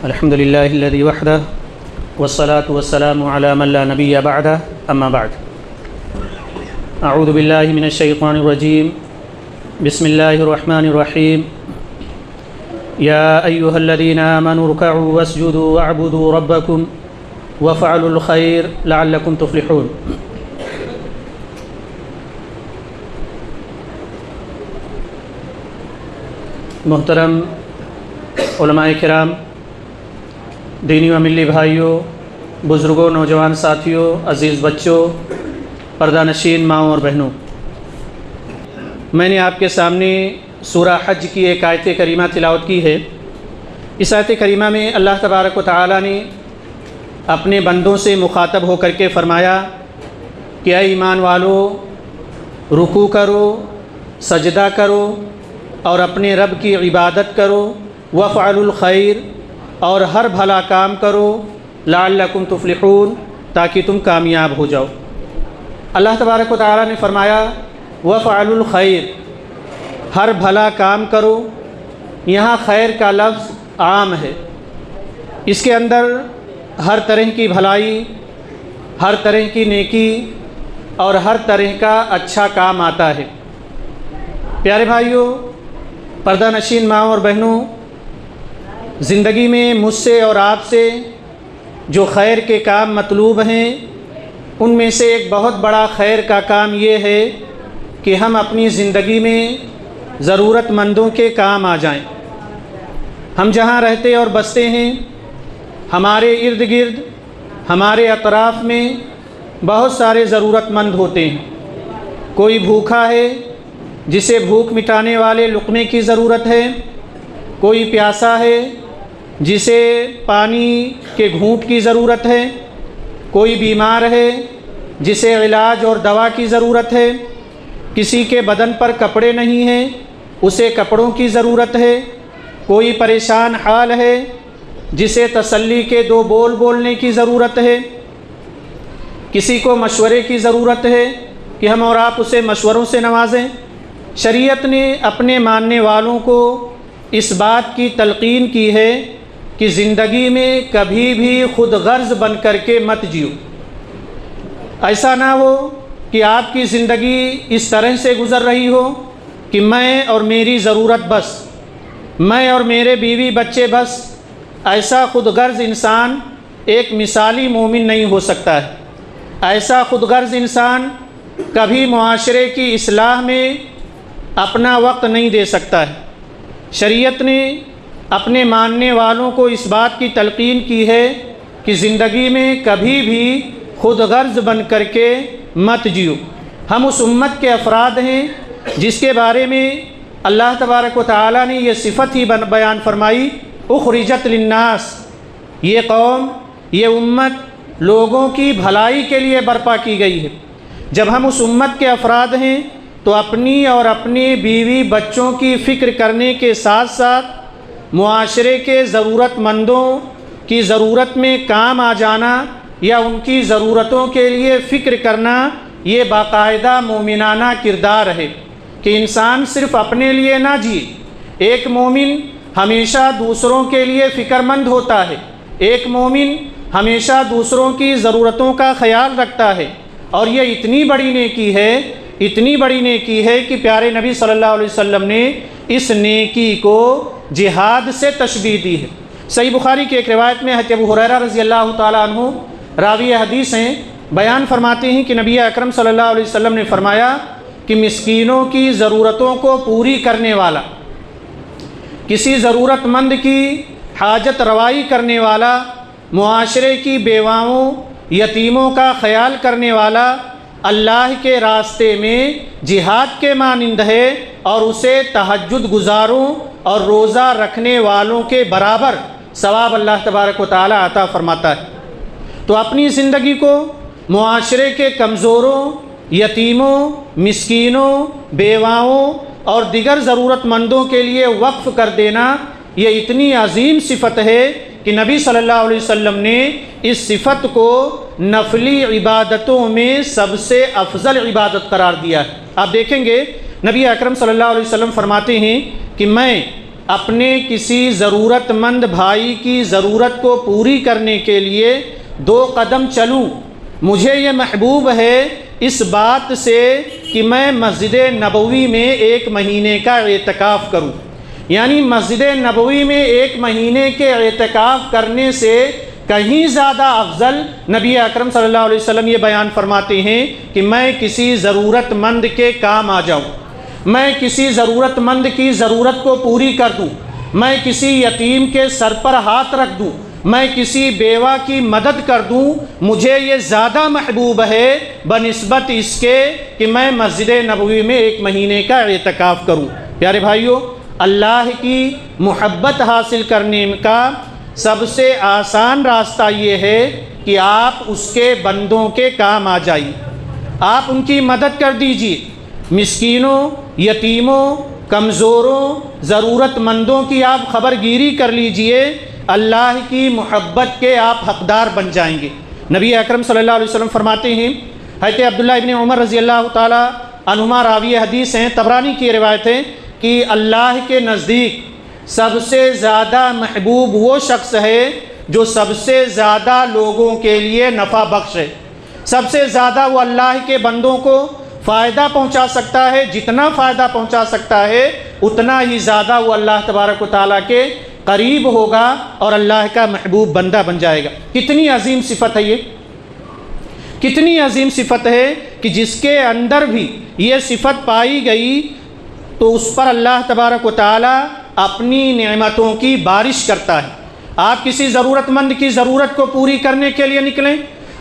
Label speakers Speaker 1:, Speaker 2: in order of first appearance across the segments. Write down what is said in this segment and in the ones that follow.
Speaker 1: الحمد لله الذي وحده والصلاة والسلام على من لا نبي بعده أما بعد أعوذ بالله من الشيطان الرجيم بسم الله الرحمن الرحيم يا أيها الذين آمنوا اركعوا واسجدوا واعبدوا ربكم وافعلوا الخير لعلكم تفلحون۔ محترم علماء کرام، دینی و ملی بھائیوں، بزرگوں، نوجوان ساتھیوں، عزیز بچوں، پردہ نشین ماؤں اور بہنوں، میں نے آپ کے سامنے سورہ حج کی ایک آیت کریمہ تلاوت کی ہے۔ اس آیت کریمہ میں اللہ تبارک و تعالی نے اپنے بندوں سے مخاطب ہو کر کے فرمایا کہ اے ایمان والو، رکوع کرو، سجدہ کرو اور اپنے رب کی عبادت کرو، وافعلوا الخیر، اور ہر بھلا کام کرو، لعلکم تفلحون، تاکہ تم کامیاب ہو جاؤ۔ اللہ تبارک و تعالی نے فرمایا وافعلوا الخیر، ہر بھلا کام کرو۔ یہاں خیر کا لفظ عام ہے، اس کے اندر ہر طرح کی بھلائی، ہر طرح کی نیکی اور ہر طرح کا اچھا کام آتا ہے۔ پیارے بھائیوں، پردہ نشین ماؤں اور بہنوں، زندگی میں مجھ سے اور آپ سے جو خیر کے کام مطلوب ہیں، ان میں سے ایک بہت بڑا خیر کا کام یہ ہے کہ ہم اپنی زندگی میں ضرورت مندوں کے کام آ جائیں۔ ہم جہاں رہتے اور بستے ہیں، ہمارے ارد گرد، ہمارے اطراف میں بہت سارے ضرورت مند ہوتے ہیں۔ کوئی بھوکا ہے جسے بھوک مٹانے والے لقمے کی ضرورت ہے، کوئی پیاسا ہے جسے پانی کے گھونٹ کی ضرورت ہے، کوئی بیمار ہے جسے علاج اور دوا کی ضرورت ہے، کسی کے بدن پر کپڑے نہیں ہیں، اسے کپڑوں کی ضرورت ہے، کوئی پریشان حال ہے جسے تسلی کے دو بول بولنے کی ضرورت ہے، کسی کو مشورے کی ضرورت ہے کہ ہم اور آپ اسے مشوروں سے نوازیں۔ شریعت نے اپنے ماننے والوں کو اس بات کی تلقین کی ہے کہ زندگی میں کبھی بھی خود غرض بن کر کے مت جیو۔ ایسا نہ ہو کہ آپ کی زندگی اس طرح سے گزر رہی ہو کہ میں اور میری ضرورت بس، میں اور میرے بیوی بچے بس۔ ایسا خود غرض انسان ایک مثالی مومن نہیں ہو سکتا ہے۔ ایسا خود غرض انسان کبھی معاشرے کی اصلاح میں اپنا وقت نہیں دے سکتا ہے۔ شریعت نے اپنے ماننے والوں کو اس بات کی تلقین کی ہے کہ زندگی میں کبھی بھی خود غرض بن کر کے مت جیو۔ ہم اس امت کے افراد ہیں جس کے بارے میں اللہ تبارک و تعالی نے یہ صفت ہی بیان فرمائی، اخرجت للناس، یہ قوم، یہ امت لوگوں کی بھلائی کے لیے برپا کی گئی ہے۔ جب ہم اس امت کے افراد ہیں تو اپنی اور اپنے بیوی بچوں کی فکر کرنے کے ساتھ ساتھ معاشرے کے ضرورت مندوں کی ضرورت میں کام آ جانا یا ان کی ضرورتوں کے لیے فکر کرنا، یہ باقاعدہ مومنانہ کردار ہے کہ انسان صرف اپنے لیے نہ جیے۔ ایک مومن ہمیشہ دوسروں کے لیے فکر مند ہوتا ہے، ایک مومن ہمیشہ دوسروں کی ضرورتوں کا خیال رکھتا ہے، اور یہ اتنی بڑی نیکی ہے، اتنی بڑی نیکی ہے کہ پیارے نبی صلی اللہ علیہ وسلم نے اس نیکی کو جہاد سے تشبیہ دی ہے۔ صحیح بخاری کی ایک روایت میں حضرت ابو ہریرہ رضی اللہ تعالیٰ عنہ راوی حدیث ہیں، بیان فرماتے ہیں کہ نبی اکرم صلی اللہ علیہ وسلم نے فرمایا کہ مسکینوں کی ضرورتوں کو پوری کرنے والا، کسی ضرورت مند کی حاجت روائی کرنے والا، معاشرے کی بیواؤں، یتیموں کا خیال کرنے والا، اللہ کے راستے میں جہاد کے مانند ہے، اور اسے تہجد گزاروں اور روزہ رکھنے والوں کے برابر ثواب اللہ تبارک و تعالی عطا فرماتا ہے۔ تو اپنی زندگی کو معاشرے کے کمزوروں، یتیموں، مسکینوں، بیواؤں اور دیگر ضرورت مندوں کے لیے وقف کر دینا، یہ اتنی عظیم صفت ہے کہ نبی صلی اللہ علیہ وسلم نے اس صفت کو نفلی عبادتوں میں سب سے افضل عبادت قرار دیا ہے۔ آپ دیکھیں گے نبی اکرم صلی اللہ علیہ وسلم فرماتے ہیں کہ میں اپنے کسی ضرورت مند بھائی کی ضرورت کو پوری کرنے کے لیے 2 قدم چلوں، مجھے یہ محبوب ہے اس بات سے کہ میں مسجد نبوی میں 1 مہینے کا اعتکاف کروں۔ یعنی مسجد نبوی میں 1 مہینے کے اعتکاف کرنے سے کہیں زیادہ افضل نبی اکرم صلی اللہ علیہ وسلم یہ بیان فرماتے ہیں کہ میں کسی ضرورت مند کے کام آ جاؤں، میں کسی ضرورت مند کی ضرورت کو پوری کر دوں، میں کسی یتیم کے سر پر ہاتھ رکھ دوں، میں کسی بیوہ کی مدد کر دوں، مجھے یہ زیادہ محبوب ہے بنسبت اس کے کہ میں مسجد نبوی میں 1 مہینے کا اعتکاف کروں۔ پیارے بھائیو، اللہ کی محبت حاصل کرنے کا سب سے آسان راستہ یہ ہے کہ آپ اس کے بندوں کے کام آ جائیے، آپ ان کی مدد کر دیجیے، مسکینوں، یتیموں، کمزوروں، ضرورت مندوں کی آپ خبر گیری کر لیجئے، اللہ کی محبت کے آپ حقدار بن جائیں گے۔ نبی اکرم صلی اللہ علیہ وسلم فرماتے ہیں، حضرت عبداللہ ابن عمر رضی اللہ تعالی عنہما راوی حدیث ہیں، طبرانی کی روایت ہے کہ اللہ کے نزدیک سب سے زیادہ محبوب وہ شخص ہے جو سب سے زیادہ لوگوں کے لیے نفع بخش ہے، سب سے زیادہ وہ اللہ کے بندوں کو فائدہ پہنچا سکتا ہے، جتنا فائدہ پہنچا سکتا ہے اتنا ہی زیادہ وہ اللہ تبارک و تعالیٰ کے قریب ہوگا اور اللہ کا محبوب بندہ بن جائے گا۔ کتنی عظیم صفت ہے یہ، کتنی عظیم صفت ہے کہ جس کے اندر بھی یہ صفت پائی گئی تو اس پر اللہ تبارک و تعالیٰ اپنی نعمتوں کی بارش کرتا ہے۔ آپ کسی ضرورت مند کی ضرورت کو پوری کرنے کے لیے نکلیں،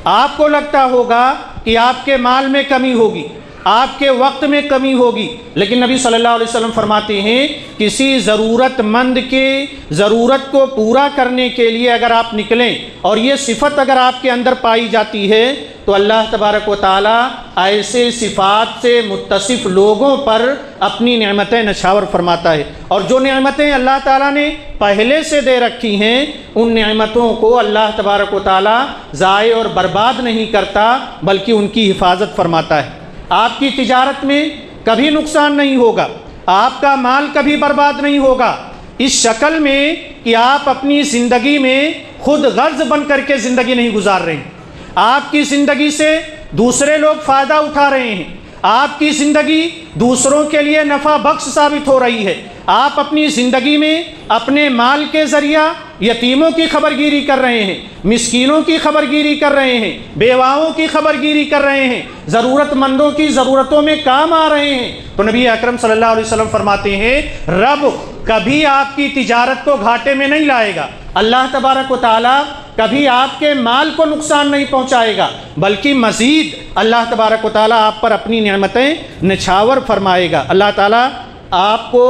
Speaker 1: آپ کو لگتا ہوگا کہ آپ کے مال میں کمی ہوگی، آپ کے وقت میں کمی ہوگی، لیکن نبی صلی اللہ علیہ وسلم فرماتے ہیں کسی ضرورت مند کی ضرورت کو پورا کرنے کے لیے اگر آپ نکلیں اور یہ صفت اگر آپ کے اندر پائی جاتی ہے تو اللہ تبارک و تعالیٰ ایسے صفات سے متصف لوگوں پر اپنی نعمتیں نچھاور فرماتا ہے، اور جو نعمتیں اللہ تعالیٰ نے پہلے سے دے رکھی ہیں ان نعمتوں کو اللہ تبارک و تعالیٰ ضائع اور برباد نہیں کرتا بلکہ ان کی حفاظت فرماتا ہے۔ آپ کی تجارت میں کبھی نقصان نہیں ہوگا، آپ کا مال کبھی برباد نہیں ہوگا، اس شکل میں کہ آپ اپنی زندگی میں خود غرض بن کر کے زندگی نہیں گزار رہے ہیں، آپ کی زندگی سے دوسرے لوگ فائدہ اٹھا رہے ہیں، آپ کی زندگی دوسروں کے لیے نفع بخش ثابت ہو رہی ہے، آپ اپنی زندگی میں اپنے مال کے ذریعہ یتیموں کی خبرگیری کر رہے ہیں، مسکینوں کی خبرگیری کر رہے ہیں، بیواؤں کی خبرگیری کر رہے ہیں، ضرورت مندوں کی ضرورتوں میں کام آ رہے ہیں، تو نبی اکرم صلی اللہ علیہ وسلم فرماتے ہیں رب کبھی آپ کی تجارت کو گھاٹے میں نہیں لائے گا، اللہ تبارک و تعالیٰ کبھی آپ کے مال کو نقصان نہیں پہنچائے گا بلکہ مزید اللہ تبارک و تعالیٰ آپ پر اپنی نعمتیں نچھاور فرمائے گا۔ اللہ تعالیٰ آپ کو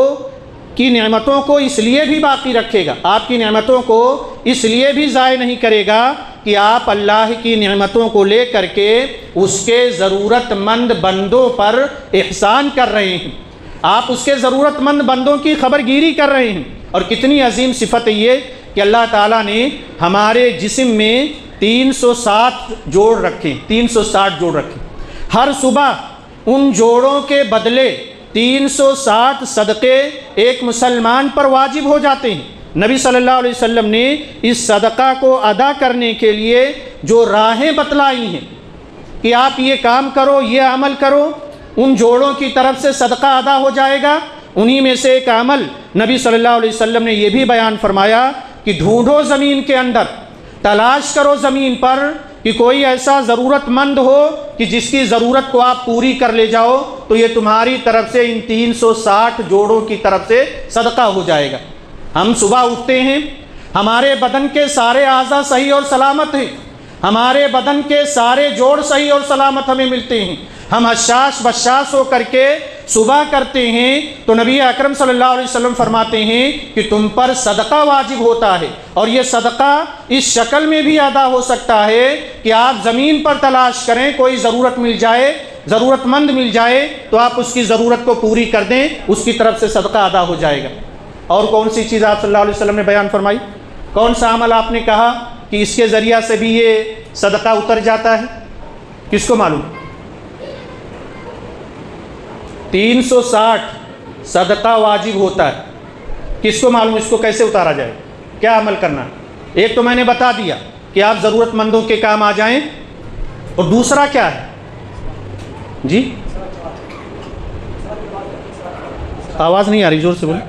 Speaker 1: کی نعمتوں کو اس لیے بھی باقی رکھے گا، آپ کی نعمتوں کو اس لیے بھی ضائع نہیں کرے گا کہ آپ اللہ کی نعمتوں کو لے کر کے اس کے ضرورت مند بندوں پر احسان کر رہے ہیں، آپ اس کے ضرورت مند بندوں کی خبرگیری کر رہے ہیں۔ اور کتنی عظیم صفت ہے یہ کہ اللہ تعالیٰ نے ہمارے جسم میں 360 جوڑ رکھے، 360 جوڑ رکھے، ہر صبح ان جوڑوں کے بدلے 360 صدقے ایک مسلمان پر واجب ہو جاتے ہیں۔ نبی صلی اللہ علیہ وسلم نے اس صدقہ کو ادا کرنے کے لیے جو راہیں بتلائی ہیں کہ آپ یہ کام کرو، یہ عمل کرو، ان جوڑوں کی طرف سے صدقہ ادا ہو جائے گا، انہی میں سے ایک عمل نبی صلی اللہ علیہ وسلم نے یہ بھی بیان فرمایا کہ ڈھونڈو زمین کے اندر، تلاش کرو زمین پر کہ کوئی ایسا ضرورت مند ہو کہ جس کی ضرورت کو آپ پوری کر لے جاؤ تو یہ تمہاری طرف سے ان 360 جوڑوں کی طرف سے صدقہ ہو جائے گا۔ ہم صبح اٹھتے ہیں، ہمارے بدن کے سارے اعضاء صحیح اور سلامت ہیں، ہمارے بدن کے سارے جوڑ صحیح اور سلامت ہمیں ملتے ہیں، ہم حشاش بشاش ہو کر کے صبح کرتے ہیں تو نبی اکرم صلی اللہ علیہ وسلم فرماتے ہیں کہ تم پر صدقہ واجب ہوتا ہے، اور یہ صدقہ اس شکل میں بھی ادا ہو سکتا ہے کہ آپ زمین پر تلاش کریں، کوئی ضرورت مل جائے، ضرورت مند مل جائے تو آپ اس کی ضرورت کو پوری کر دیں، اس کی طرف سے صدقہ ادا ہو جائے گا۔ اور کون سی چیز آپ صلی اللہ علیہ وسلم نے بیان فرمائی؟ کون سا عمل آپ نے کہا کہ اس کے ذریعہ سے بھی یہ صدقہ اتر جاتا ہے؟ کس کو معلوم؟ 360 صدقہ واجب ہوتا ہے کس کو معلوم اس کو کیسے اتارا جائے، کیا عمل کرنا ہے؟ ایک تو میں نے بتا دیا کہ آپ ضرورت مندوں کے کام آ جائیں، اور دوسرا کیا ہے جی؟ آواز نہیں آ رہی، زور سے بولیں۔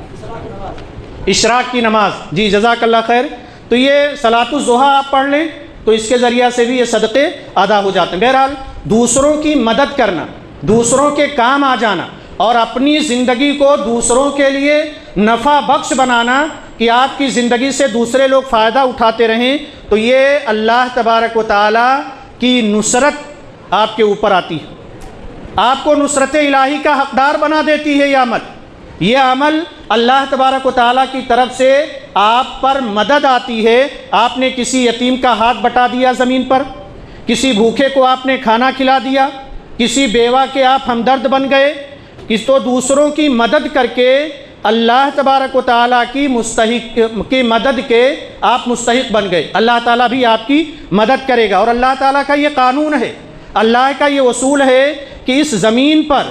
Speaker 1: اشراق کی نماز، جی جزاک اللہ خیر۔ تو یہ صلاۃ الضحیٰ آپ پڑھ لیں تو اس کے ذریعہ سے بھی یہ صدقے ادا ہو جاتے ہیں۔ بہرحال دوسروں کی مدد کرنا، دوسروں کے کام آ جانا، اور اپنی زندگی کو دوسروں کے لیے نفع بخش بنانا کہ آپ کی زندگی سے دوسرے لوگ فائدہ اٹھاتے رہیں، تو یہ اللہ تبارک و تعالیٰ کی نصرت آپ کے اوپر آتی ہے، آپ کو نصرت الہی کا حقدار بنا دیتی ہے۔ یہ عمل اللہ تبارک و تعالیٰ کی طرف سے آپ پر مدد آتی ہے۔ آپ نے کسی یتیم کا ہاتھ بٹا دیا زمین پر، کسی بھوکے کو آپ نے کھانا کھلا دیا، کسی بیوہ کے آپ ہمدرد بن گئے، اس تو دوسروں کی مدد کر کے اللہ تبارک و تعالیٰ کی مدد کے آپ مستحق بن گئے۔ اللہ تعالیٰ بھی آپ کی مدد کرے گا، اور اللہ تعالیٰ کا یہ قانون ہے، اللہ کا یہ اصول ہے کہ اس زمین پر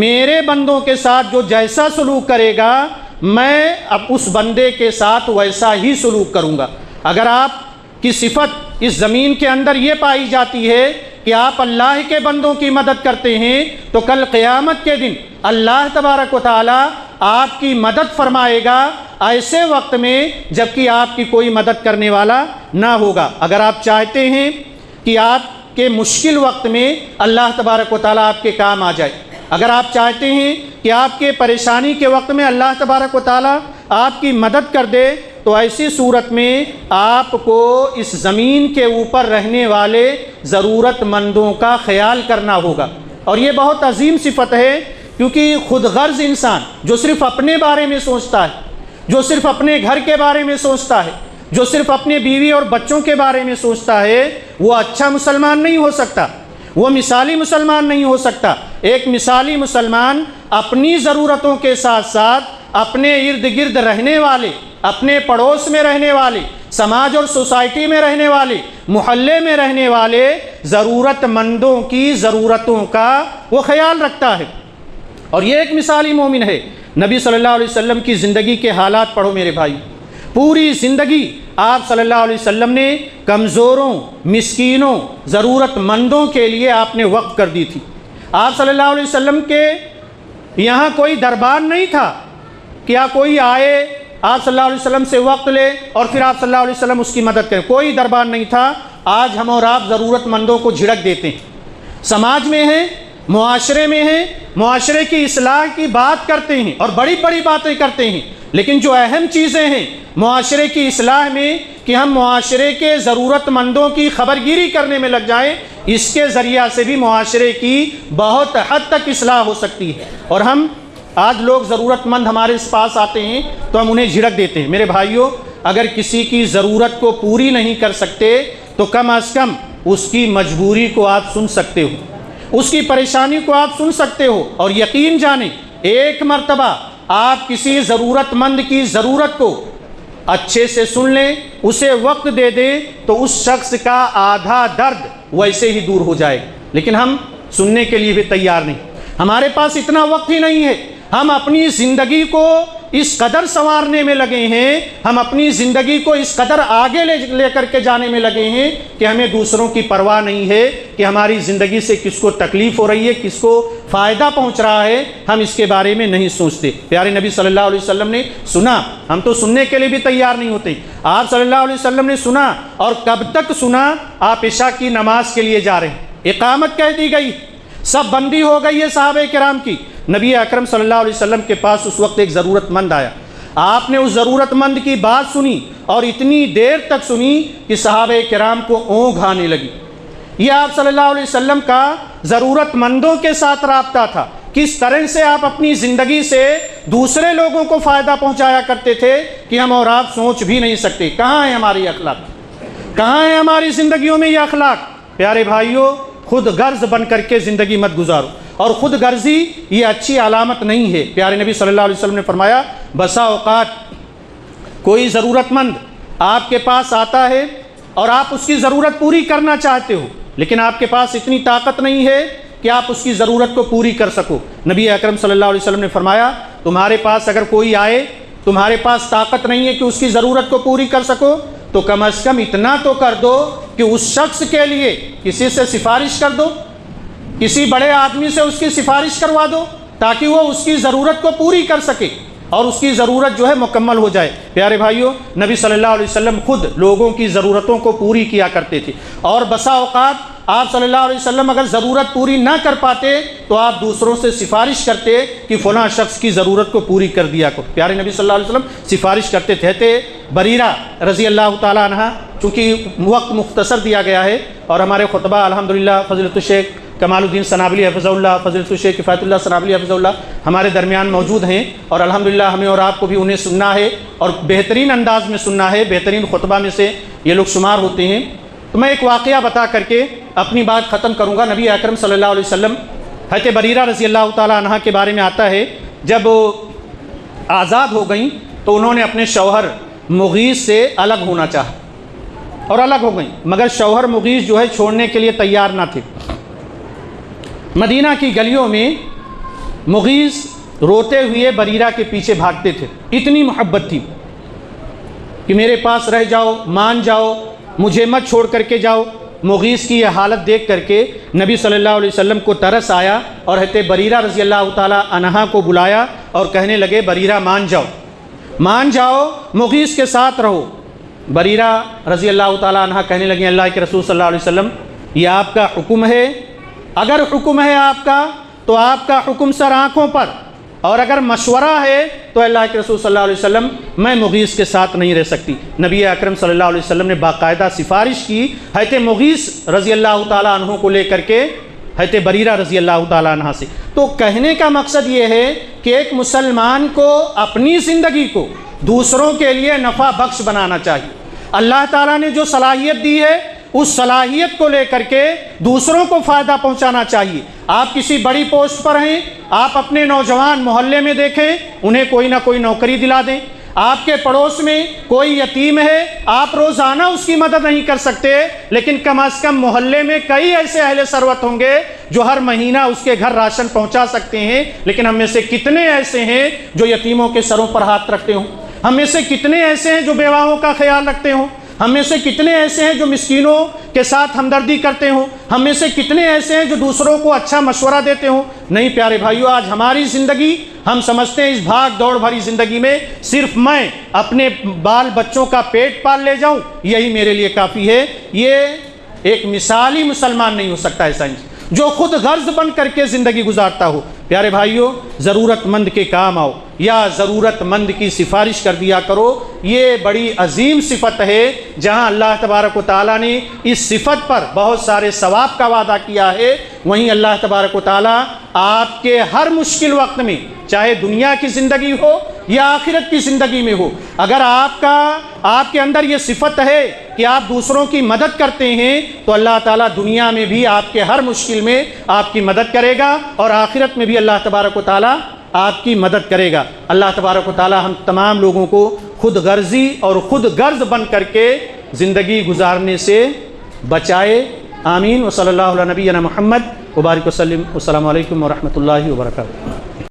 Speaker 1: میرے بندوں کے ساتھ جو جیسا سلوک کرے گا میں اب اس بندے کے ساتھ ویسا ہی سلوک کروں گا۔ اگر آپ کی صفت اس زمین کے اندر یہ پائی جاتی ہے کہ آپ اللہ کے بندوں کی مدد کرتے ہیں، تو کل قیامت کے دن اللہ تبارک و تعالیٰ آپ کی مدد فرمائے گا ایسے وقت میں جبکہ آپ کی کوئی مدد کرنے والا نہ ہوگا۔ اگر آپ چاہتے ہیں کہ آپ کے مشکل وقت میں اللہ تبارک و تعالیٰ آپ کے کام آ جائے، اگر آپ چاہتے ہیں کہ آپ کے پریشانی کے وقت میں اللہ تبارک و تعالیٰ آپ کی مدد کر دے، تو ایسی صورت میں آپ کو اس زمین کے اوپر رہنے والے ضرورت مندوں کا خیال کرنا ہوگا۔ اور یہ بہت عظیم صفت ہے، کیونکہ خود غرض انسان جو صرف اپنے بارے میں سوچتا ہے، جو صرف اپنے گھر کے بارے میں سوچتا ہے، جو صرف اپنے بیوی اور بچوں کے بارے میں سوچتا ہے، وہ اچھا مسلمان نہیں ہو سکتا، وہ مثالی مسلمان نہیں ہو سکتا۔ ایک مثالی مسلمان اپنی ضرورتوں کے ساتھ ساتھ اپنے ارد گرد رہنے والے، اپنے پڑوس میں رہنے والے، سماج اور سوسائٹی میں رہنے والے، محلے میں رہنے والے ضرورت مندوں کی ضرورتوں کا وہ خیال رکھتا ہے، اور یہ ایک مثالی مومن ہے۔ نبی صلی اللہ علیہ وسلم کی زندگی کے حالات پڑھو میرے بھائی، پوری زندگی آپ صلی اللہ علیہ وسلم نے کمزوروں، مسکینوں، ضرورت مندوں کے لیے آپ نے وقف کر دی تھی۔ آپ صلی اللہ علیہ وسلم کے یہاں کوئی دربار نہیں تھا کیا کوئی آئے آپ صلی اللہ علیہ وسلم سے وقت لے اور پھر آپ صلی اللہ علیہ وسلم اس کی مدد کریں، کوئی دربار نہیں تھا۔ آج ہم اور آپ ضرورت مندوں کو جھڑک دیتے ہیں، سماج میں ہیں، معاشرے میں ہیں، معاشرے کی اصلاح کی بات کرتے ہیں اور بڑی بڑی باتیں کرتے ہیں، لیکن جو اہم چیزیں ہیں معاشرے کی اصلاح میں کہ ہم معاشرے کے ضرورت مندوں کی خبرگیری کرنے میں لگ جائیں، اس کے ذریعہ سے بھی معاشرے کی بہت حد تک اصلاح ہو سکتی ہے۔ اور ہم آج لوگ ضرورت مند ہمارے پاس آتے ہیں تو ہم انہیں جھڑک دیتے ہیں۔ میرے بھائیوں، اگر کسی کی ضرورت کو پوری نہیں کر سکتے تو کم از کم اس کی مجبوری کو آپ سن سکتے ہو، اس کی پریشانی کو آپ سن سکتے ہو، اور یقین جانیں ایک مرتبہ آپ کسی ضرورت مند کی ضرورت کو اچھے سے سن لیں، اسے وقت دے دیں، تو اس شخص کا آدھا درد ویسے ہی دور ہو جائے، لیکن ہم سننے کے لیے بھی تیار نہیں، ہمارے پاس اتنا وقت ہی نہیں ہے۔ ہم اپنی زندگی کو اس قدر سنوارنے میں لگے ہیں، ہم اپنی زندگی کو اس قدر آگے لے کر کے جانے میں لگے ہیں کہ ہمیں دوسروں کی پرواہ نہیں ہے کہ ہماری زندگی سے کس کو تکلیف ہو رہی ہے، کس کو فائدہ پہنچ رہا ہے، ہم اس کے بارے میں نہیں سوچتے۔ پیارے نبی صلی اللہ علیہ وسلم نے سنا، ہم تو سننے کے لیے بھی تیار نہیں ہوتے۔ آپ صلی اللہ علیہ وسلم نے سنا، اور کب تک سنا؟ آپ عشاء کی نماز کے لیے جا رہے ہیں، اقامت کہہ دی گئی، سب بندی ہو گئی ہے صحابہ کرام کی۔ نبی اکرم صلی اللہ علیہ وسلم کے پاس اس وقت ایک ضرورت مند آیا، آپ نے اس ضرورت مند کی بات سنی، اور اتنی دیر تک سنی کہ صحابہ کرام کو اونگھ آنے لگی۔ یہ آپ صلی اللہ علیہ وسلم کا ضرورت مندوں کے ساتھ رابطہ تھا، کس طرح سے آپ اپنی زندگی سے دوسرے لوگوں کو فائدہ پہنچایا کرتے تھے کہ ہم اور آپ سوچ بھی نہیں سکتے۔ کہاں ہے ہماری اخلاق، کہاں ہے ہماری زندگیوں میں یہ اخلاق؟ پیارے بھائیوں، خود غرض بن کر کے زندگی مت گزارو، اور خود غرضی یہ اچھی علامت نہیں ہے۔ پیارے نبی صلی اللہ علیہ وسلم نے فرمایا، بسا اوقات کوئی ضرورت مند آپ کے پاس آتا ہے اور آپ اس کی ضرورت پوری کرنا چاہتے ہو، لیکن آپ کے پاس اتنی طاقت نہیں ہے کہ آپ اس کی ضرورت کو پوری کر سکو۔ نبی اکرم صلی اللہ علیہ وسلم نے فرمایا، تمہارے پاس اگر کوئی آئے تمہارے پاس طاقت نہیں ہے کہ اس کی ضرورت کو پوری کر سکو تو کم از کم اتنا تو کر دو کہ اس شخص کے لیے کسی سے سفارش کر دو، کسی بڑے آدمی سے اس کی سفارش کروا دو تاکہ وہ اس کی ضرورت کو پوری کر سکے اور اس کی ضرورت جو ہے مکمل ہو جائے۔ پیارے بھائیوں، نبی صلی اللہ علیہ وسلم خود لوگوں کی ضرورتوں کو پوری کیا کرتے تھے، اور بسا اوقات آپ صلی اللہ علیہ وسلم اگر ضرورت پوری نہ کر پاتے تو آپ دوسروں سے سفارش کرتے کہ فلاں شخص کی ضرورت کو پوری کر دیا کرو۔ پیارے نبی صلی اللہ علیہ وسلم سفارش کرتے تھے۔ بریرہ رضی اللہ تعالیٰ عنہ، چونکہ وقت مختصر دیا گیا ہے اور ہمارے خطبہ الحمدللہ فضیلت الشیخ کمال الدین ثنابلی حفظہ اللہ، فضیلت الشیخ کفایت اللہ ثنابلی حفظہ اللہ ہمارے درمیان موجود ہیں، اور الحمدللہ ہمیں اور آپ کو بھی انہیں سننا ہے اور بہترین انداز میں سننا ہے، بہترین خطبہ میں سے یہ لوگ شمار ہوتے ہیں۔ تو میں ایک واقعہ بتا کر کے اپنی بات ختم کروں گا۔ نبی اکرم صلی اللہ علیہ وسلم، حضرت بریرہ رضی اللہ تعالیٰ عنہ کے بارے میں آتا ہے، جب آزاد ہو گئیں تو انہوں نے اپنے شوہر مغیث سے الگ ہونا چاہا اور الگ ہو گئیں، مگر شوہر مغیث جو ہے چھوڑنے کے لیے تیار نہ تھے۔ مدینہ کی گلیوں میں مغیث روتے ہوئے بریرہ کے پیچھے بھاگتے تھے، اتنی محبت تھی کہ میرے پاس رہ جاؤ، مان جاؤ، مجھے مت چھوڑ کر کے جاؤ۔ مغیث کی یہ حالت دیکھ کر کے نبی صلی اللہ علیہ وسلم کو ترس آیا اور حضرت بریرہ رضی اللہ تعالیٰ عنہ کو بلایا اور کہنے لگے بریرہ مان جاؤ، مان جاؤ، مغیث کے ساتھ رہو۔ بریرہ رضی اللہ تعالیٰ عنہ کہنے لگے اللہ کے رسول صلی اللہ علیہ وسلم، یہ آپ کا حکم ہے، اگر حکم ہے آپ کا تو آپ کا حکم سر آنکھوں پر، اور اگر مشورہ ہے تو اللہ کے رسول صلی اللہ علیہ وسلم میں مغیث کے ساتھ نہیں رہ سکتی۔ نبی اکرم صلی اللہ علیہ وسلم نے باقاعدہ سفارش کی حضرت مغیث رضی اللہ تعالیٰ عنہ کو لے کر کے حضرت بریرہ رضی اللہ تعالیٰ عنہ سے۔ تو کہنے کا مقصد یہ ہے کہ ایک مسلمان کو اپنی زندگی کو دوسروں کے لیے نفع بخش بنانا چاہیے۔ اللہ تعالیٰ نے جو صلاحیت دی ہے اس صلاحیت کو لے کر کے دوسروں کو فائدہ پہنچانا چاہیے۔ آپ کسی بڑی پوسٹ پر ہیں، آپ اپنے نوجوان محلے میں دیکھیں انہیں کوئی نہ کوئی نوکری دلا دیں۔ آپ کے پڑوس میں کوئی یتیم ہے، آپ روزانہ اس کی مدد نہیں کر سکتے لیکن کم از کم محلے میں کئی ایسے اہل ثروت ہوں گے جو ہر مہینہ اس کے گھر راشن پہنچا سکتے ہیں، لیکن ہم میں سے کتنے ایسے ہیں جو یتیموں کے سروں پر ہاتھ رکھتے ہوں؟ ہم میں سے کتنے ایسے ہیں جو بیواؤں کا خیال رکھتے ہوں؟ ہم میں سے کتنے ایسے ہیں جو مسکینوں کے ساتھ ہمدردی کرتے ہوں؟ ہم میں سے کتنے ایسے ہیں جو دوسروں کو اچھا مشورہ دیتے ہوں؟ نہیں پیارے بھائیو، آج ہماری زندگی، ہم سمجھتے ہیں اس بھاگ دوڑ بھری زندگی میں صرف میں اپنے بال بچوں کا پیٹ پال لے جاؤں یہی میرے لیے کافی ہے۔ یہ ایک مثالی مسلمان نہیں ہو سکتا ایسا جو خود غرض بن کر کے زندگی گزارتا ہو۔ پیارے بھائیو، ضرورت مند کے کام آؤ یا ضرورت مند کی سفارش کر دیا کرو، یہ بڑی عظیم صفت ہے۔ جہاں اللہ تبارک و تعالیٰ نے اس صفت پر بہت سارے ثواب کا وعدہ کیا ہے، وہیں اللہ تبارک و تعالیٰ آپ کے ہر مشکل وقت میں، چاہے دنیا کی زندگی ہو یا آخرت کی زندگی میں ہو، اگر آپ کے اندر یہ صفت ہے کہ آپ دوسروں کی مدد کرتے ہیں تو اللہ تعالیٰ دنیا میں بھی آپ کے ہر مشکل میں آپ کی مدد کرے گا اور آخرت میں بھی اللہ تبارک و تعالیٰ آپ کی مدد کرے گا۔ اللہ تبارک و تعالیٰ ہم تمام لوگوں کو خود غرضی اور خود غرض بن کر کے زندگی گزارنے سے بچائے، آمین۔ وصلی اللہ علیہ نبینا محمد وبارک وسلم۔ السلام علیکم ورحمۃ اللہ وبرکاتہ۔